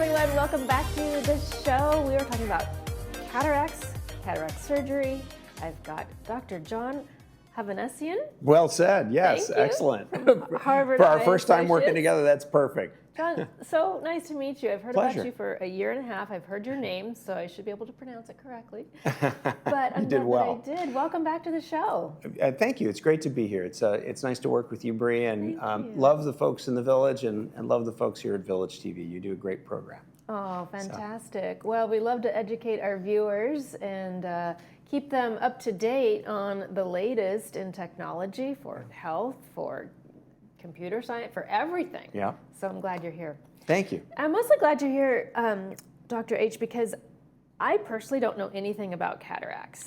everyone. Welcome back to the show. We are talking about cataracts, cataract surgery. I've got Dr. John Havanessian. Well said. Yes, excellent. Harvard For our Eye first time working Associates. together, that's perfect. John, so nice to meet you. I've heard Pleasure. about you for a year and a half. I've heard your name, so I should be able to pronounce it correctly. But I'm You did glad well. that I did. Welcome back to the show. Thank you. It's great to be here. It's nice to work with you, Bree, and Thank you. love the folks in the Village and love the folks here at Village TV. You do a great program. Oh, fantastic. Well, we love to educate our viewers and keep them up to date on the latest in technology for health, for computer science, for everything. Yeah. So I'm glad you're here. Thank you. I'm mostly glad you're here, Dr. H, because I personally don't know anything about cataracts.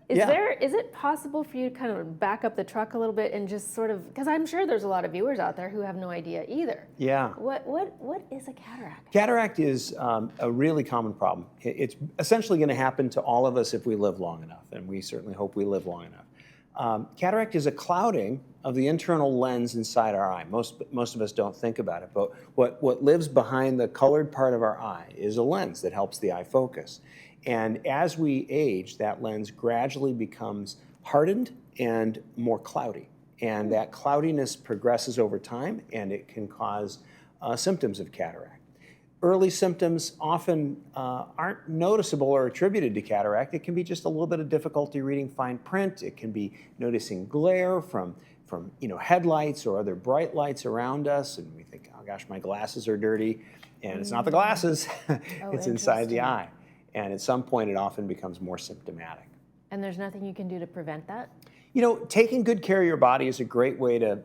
Is it possible for you to kind of back up the truck a little bit and just sort of, because I'm sure there's a lot of viewers out there who have no idea either. Yeah. What is a cataract? Cataract is a really common problem. It's essentially going to happen to all of us if we live long enough, and we certainly hope we live long enough. Cataract is a clouding of the internal lens inside our eye. Most of us don't think about it, but what lives behind the colored part of our eye is a lens that helps the eye focus. And as we age, that lens gradually becomes hardened and more cloudy. And that cloudiness progresses over time, and it can cause symptoms of cataract. Early symptoms often aren't noticeable or attributed to cataract. It can be just a little bit of difficulty reading fine print. It can be noticing glare from headlights or other bright lights around us, and we think, oh gosh, my glasses are dirty. And it's not the glasses, it's inside the eye. And at some point, it often becomes more symptomatic. And there's nothing you can do to prevent that? Taking good care of your body is a great way to,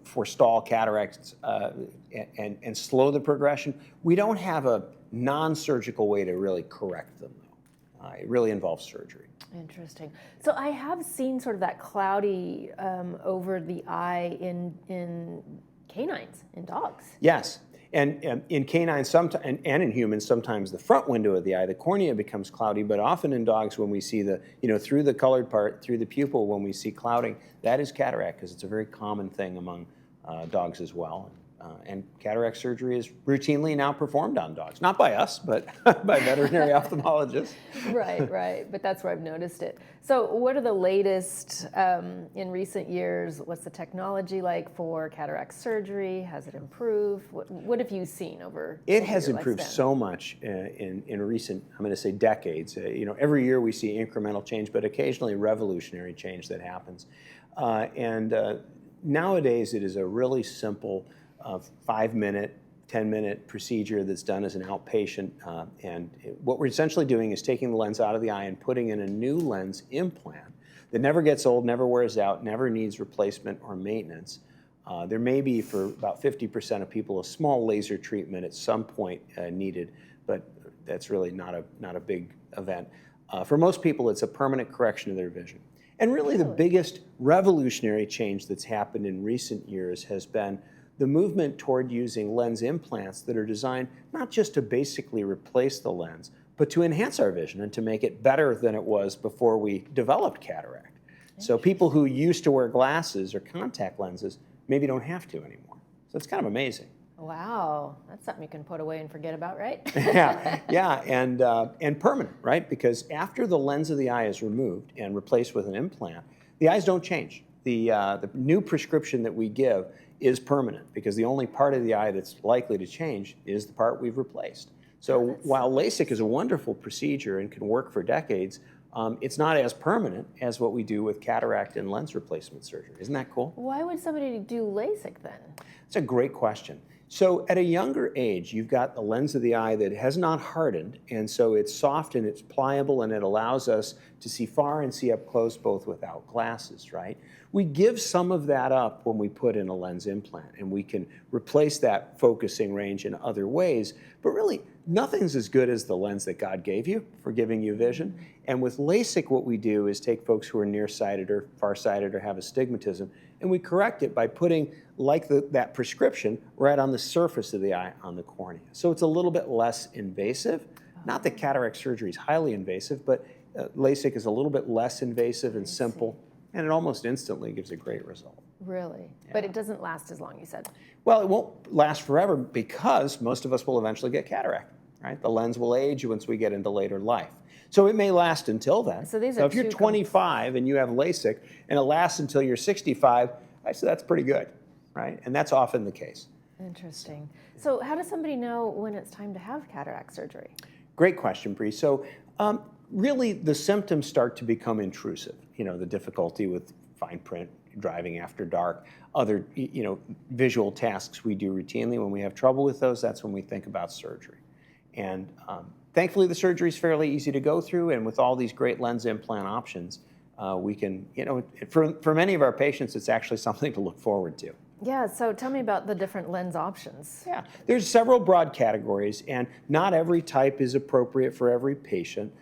forestall cataracts and slow the progression. We don't have a non-surgical way to really correct them, though. It really involves surgery. Interesting. So I have seen sort of that cloudy over the eye in canines, in dogs. Yes. And in canines and in humans, sometimes the front window of the eye, the cornea, becomes cloudy, but often in dogs when we see through the colored part, through the pupil, when we see clouding, that is cataract, because it's a very common thing among dogs as well. And cataract surgery is routinely now performed on dogs. Not by us, but by veterinary ophthalmologists. Right. But that's where I've noticed it. So what are the latest in recent years? What's the technology like for cataract surgery? Has it improved? What have you seen over It has your improved lifespan? so much in recent, I'm going to say decades. Every year we see incremental change, but occasionally revolutionary change that happens. Nowadays it is a really simple 5-minute, 10-minute procedure that's done as an outpatient. What we're essentially doing is taking the lens out of the eye and putting in a new lens implant that never gets old, never wears out, never needs replacement or maintenance. There may be, for about 50% of people, a small laser treatment at some point needed, but that's really not a big event. For most people, it's a permanent correction of their vision. And really the biggest revolutionary change that's happened in recent years has been the movement toward using lens implants that are designed not just to basically replace the lens, but to enhance our vision and to make it better than it was before we developed cataract. So people who used to wear glasses or contact lenses maybe don't have to anymore. So it's kind of amazing. Wow, that's something you can put away and forget about, right? Yeah, and permanent, right? Because after the lens of the eye is removed and replaced with an implant, the eyes don't change. The new prescription that we give is permanent, because the only part of the eye that's likely to change is the part we've replaced. So while LASIK is a wonderful procedure and can work for decades, it's not as permanent as what we do with cataract and lens replacement surgery. Isn't that cool? Why would somebody do LASIK then? It's a great question. So at a younger age, you've got the lens of the eye that has not hardened, and so it's soft and it's pliable, and it allows us to see far and see up close, both without glasses, right? We give some of that up when we put in a lens implant, and we can replace that focusing range in other ways, but really nothing's as good as the lens that God gave you for giving you vision. And with LASIK, what we do is take folks who are nearsighted or farsighted or have astigmatism, and we correct it by putting, like that prescription, right on the surface of the eye on the cornea. So it's a little bit less invasive. Not that cataract surgery is highly invasive, but LASIK is a little bit less invasive and simple, and it almost instantly gives a great result. Really? Yeah. But it doesn't last as long, you said. Well, it won't last forever because most of us will eventually get cataract, right? The lens will age once we get into later life. So it may last until then. So these so are if you're two 25 and you have LASIK and it lasts until you're 65, I say that's pretty good, right? And that's often the case. Interesting. So how does somebody know when it's time to have cataract surgery? Great question, Bree. So really the symptoms start to become intrusive. The difficulty with fine print, driving after dark, other visual tasks we do routinely. When we have trouble with those, that's when we think about surgery. And thankfully the surgery is fairly easy to go through, and with all these great lens implant options, we can, for many of our patients, it's actually something to look forward to. Yeah, so tell me about the different lens options. Yeah, there's several broad categories, and not every type is appropriate for every patient.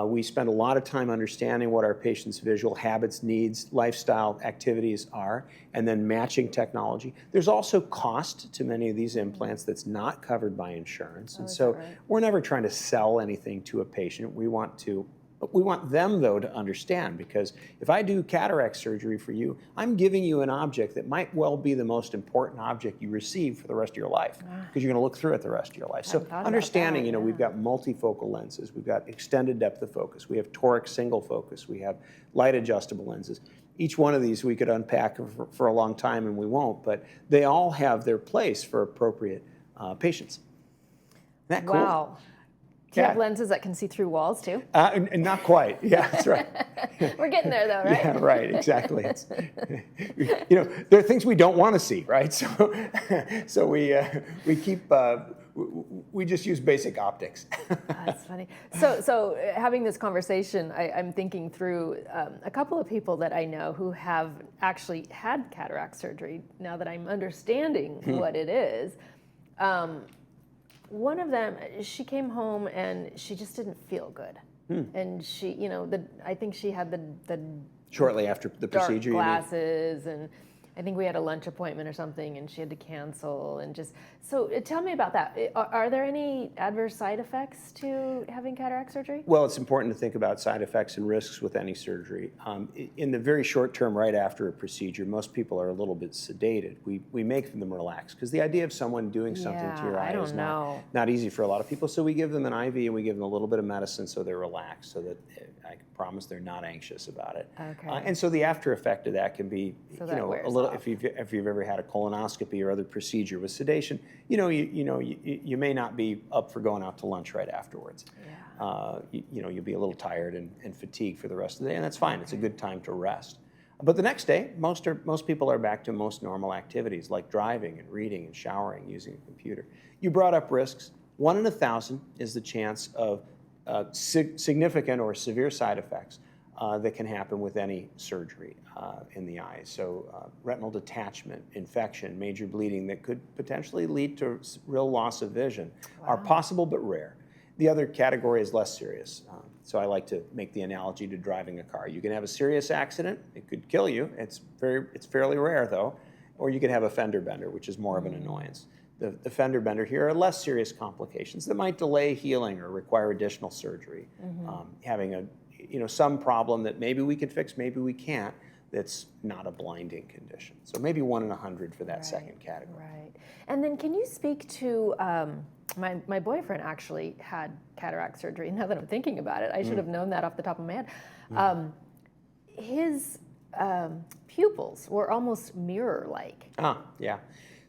We spend a lot of time understanding what our patients' visual habits, needs, lifestyle activities are, and then matching technology. There's also cost to many of these implants that's not covered by insurance. And so we're never trying to sell anything to a patient. We want them, though, to understand, because if I do cataract surgery for you, I'm giving you an object that might well be the most important object you receive for the rest of your life, because you're going to look through it the rest of your life. So understanding, we've got multifocal lenses, we've got extended depth of focus, we have toric single focus, we have light adjustable lenses. Each one of these we could unpack for a long time, and we won't, but they all have their place for appropriate patients. Isn't that cool? Wow. Do you have lenses that can see through walls too? And not quite. Yeah, that's right. We're getting there though, right? Yeah, right. Exactly. There are things we don't want to see, right? So we keep we just use basic optics. That's funny. So having this conversation, I'm thinking through a couple of people that I know who have actually had cataract surgery. Now that I'm understanding what it is. One of them, she came home and she just didn't feel good. And she, I think she had the shortly after the procedure, glasses, and I think we had a lunch appointment or something, and she had to cancel. And so tell me about that. Are there any adverse side effects to having cataract surgery? Well, it's important to think about side effects and risks with any surgery. In the very short term, right after a procedure, most people are a little bit sedated. We make them relax, because the idea of someone doing something to your eye is not easy for a lot of people. So we give them an IV and we give them a little bit of medicine so they're relaxed, so that I can promise they're not anxious about it. Okay. And so the after effect of that can be, a little. If you've ever had a colonoscopy or other procedure with sedation, you may not be up for going out to lunch right afterwards. Yeah. You'll be a little tired and fatigued for the rest of the day, and that's fine. It's a good time to rest. But the next day, most people are back to most normal activities like driving and reading and showering, using a computer. You brought up risks. 1 in 1,000 is the chance of significant or severe side effects that can happen with any surgery in the eye. So retinal detachment, infection, major bleeding that could potentially lead to real loss of vision are possible but rare. The other category is less serious. So I like to make the analogy to driving a car. You can have a serious accident, it could kill you. It's fairly rare though. Or you could have a fender bender, which is more of an annoyance. The fender bender here are less serious complications that might delay healing or require additional surgery. Having some problem that maybe we can fix, maybe we can't, that's not a blinding condition. So maybe 1 in 100 for that second category. Right. And then can you speak to, my boyfriend actually had cataract surgery. Now that I'm thinking about it, I should have known that off the top of my head. His pupils were almost mirror-like. Yeah.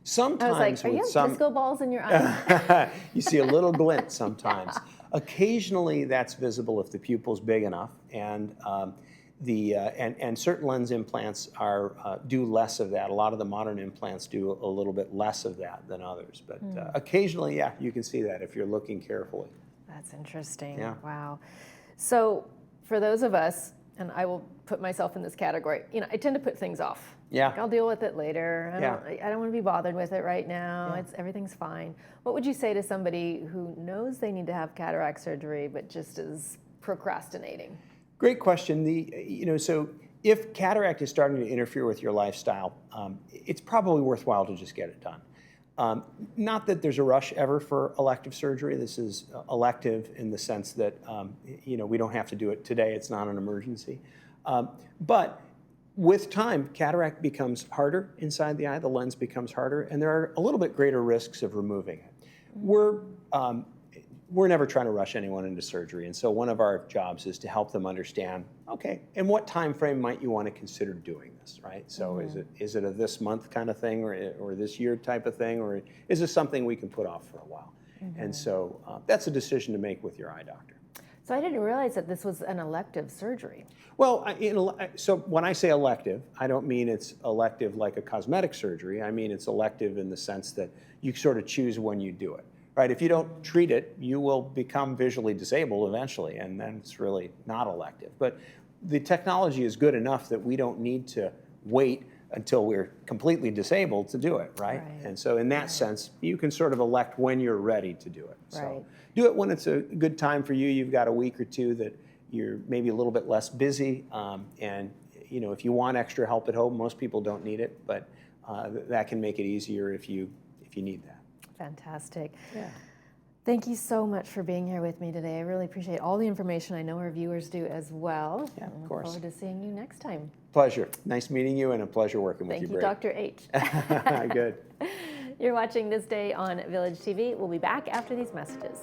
Sometimes I was like, are you have disco balls in your eyes? You see a little glint sometimes. Occasionally that's visible if the pupil's big enough, and certain lens implants do less of that. A lot of the modern implants do a little bit less of that than others, but occasionally, yeah, you can see that if you're looking carefully. That's interesting. Yeah. Wow. So for those of us, and I will put myself in this category, I tend to put things off. Yeah. I'll deal with it later. I don't want to be bothered with it right now. Yeah. Everything's fine. What would you say to somebody who knows they need to have cataract surgery but just is procrastinating? Great question. So if cataract is starting to interfere with your lifestyle, it's probably worthwhile to just get it done. Not that there's a rush ever for elective surgery. This is elective in the sense that we don't have to do it today. It's not an emergency. But with time, cataract becomes harder inside the eye, the lens becomes harder, and there are a little bit greater risks of removing it. We're never trying to rush anyone into surgery, and so one of our jobs is to help them understand, okay, in what time frame might you want to consider doing this, right? So is it a this month kind of thing, or this year type of thing, or is this something we can put off for a while? And so that's a decision to make with your eye doctor. So I didn't realize that this was an elective surgery. Well, so when I say elective, I don't mean it's elective like a cosmetic surgery. I mean it's elective in the sense that you sort of choose when you do it. Right, if you don't treat it, you will become visually disabled eventually, and then it's really not elective. But the technology is good enough that we don't need to wait until we're completely disabled to do it, right? And so in that sense, you can sort of elect when you're ready to do it. So do it when it's a good time for you. You've got a week or two that you're maybe a little bit less busy, and if you want extra help at home, most people don't need it, but that can make it easier if you need that. Fantastic. Yeah. Thank you so much for being here with me today. I really appreciate all the information. I know our viewers do as well. Yeah, of I look course. forward to seeing you next time. Pleasure. Nice meeting you, and a pleasure working with you, Brady. Thank you, Dr. H. Good. You're watching This Day on Village TV. We'll be back after these messages.